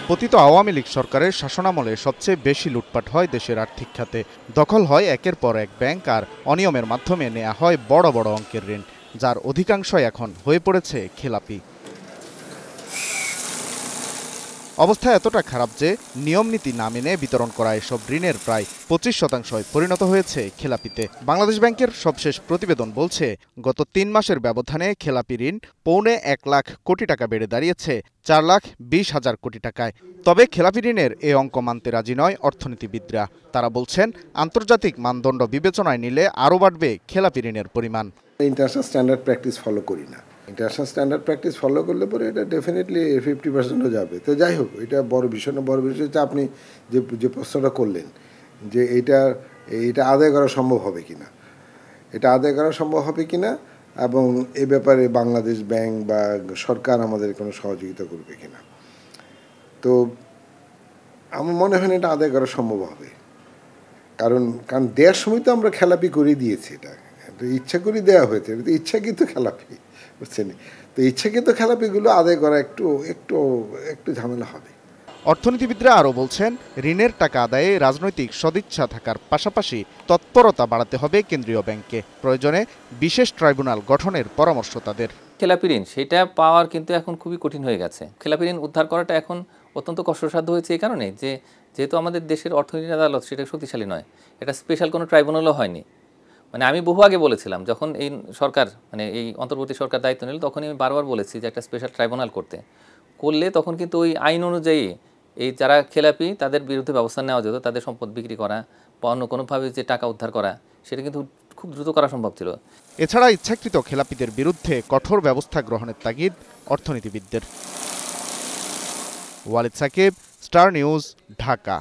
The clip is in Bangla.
পতিত আওয়ামী লীগ সরকারের শাসনামলে সবচেয়ে বেশি লুটপাট হয় দেশের আর্থিক খাতে। দখল হয় একের পর এক ব্যাংক, আর অনিয়মের মাধ্যমে নেওয়া হয় বড় বড় অঙ্কের ঋণ, যার অধিকাংশই এখন হয়ে পড়েছে খেলাপি। অবস্থা এতটা খারাপ যে নিয়মনীতি না মেনে বিতরণ করা এসব ঋণের প্রায় 25% পরিণত হয়েছে খেলাপিতে। বাংলাদেশ ব্যাংকের সবশেষ প্রতিবেদন বলছে, গত 3 মাসের ব্যবধানে খেলাপি ঋণ 1.25 কোটি টাকা বেড়ে দাঁড়িয়েছে 4,20,000 কোটি টাকায়। তবে খেলাপি ঋণের এই অঙ্ক মানতে রাজি নয় অর্থনীতিবিদরা। তারা বলছেন, আন্তর্জাতিক মানদণ্ড বিবেচনায় নিলে আরও বাড়বে খেলাপি ঋণের পরিমাণ। ইন্টারন্যাশনাল স্ট্যান্ডার্ড প্র্যাকটিস ফলো করি না। ইন্টারন্যাশনাল স্ট্যান্ডার্ড প্র্যাকটিস ফলো করলে পরে এটা ডেফিনেটলি 50%ও যাবে। তো যাই হোক, এটা বড় বিষয় না। বড় বিষয় হচ্ছে আপনি যে প্রশ্নটা করলেন যে এটা আদায় করা সম্ভব হবে কিনা, এটা আদায় করা সম্ভব হবে কিনা, এবং এ ব্যাপারে বাংলাদেশ ব্যাংক বা সরকার আমাদের কোনো সহযোগিতা করবে কিনা। তো আমার মনে হয় না এটা আদায় করা সম্ভব হবে, কারণ দেওয়ার সময় তো আমরা খেলাপি করে দিয়েছি। এটা ইচ্ছা করে দেওয়া হয়েছে, এটা তো ইচ্ছাকৃত খেলাপি, বুঝছেন? তো ইচ্ছাকৃত খেলাপিগুলো আদায় করা একটু ঝামেলা হবে। অর্থনীতিবিদরা আরও বলছেন, ঋণের টাকা আদায়ে রাজনৈতিক সদিচ্ছা থাকার পাশাপাশি তৎপরতা বাড়াতে হবে কেন্দ্রীয় ব্যাংককে। প্রয়োজনে বিশেষ ট্রাইব্যুনাল গঠনের পরামর্শ তাদের। খেলাপি ঋণ সেটা পাওয়ার কিন্তু এখন খুবই কঠিন হয়ে গেছে। খেলাপি ঋণ উদ্ধার করাটা এখন অত্যন্ত কষ্টসাধ্য হয়েছে এই কারণে যেহেতু আমাদের দেশের অর্থনীতি আদালত সেটা শক্তিশালী নয়, এটা স্পেশাল কোনো ট্রাইব্যুনালও হয়নি। মানে আমি বহু আগে বলেছিলাম, যখন এই সরকার এই অন্তর্বর্তী সরকার দায়িত্ব নিল, তখনই আমি বারবার বলেছি যে একটা স্পেশাল ট্রাইব্যুনাল করলে তখন কিন্তু ওই আইন অনুযায়ী এই যারা খেলাপি তাদের বিরুদ্ধে ব্যবস্থা নেওয়া যেত। তাদের সম্পদ বিক্রি করা বা অন্য কোনোভাবে যে টাকা উদ্ধার করা, সেটা কিন্তু খুব দ্রুত করা সম্ভব ছিল। এছাড়া ইচ্ছাকৃত খেলাপিদের বিরুদ্ধে কঠোর ব্যবস্থা গ্রহণের তাগিদ অর্থনীতিবিদদের। Walid Sakib, star news, Dhaka.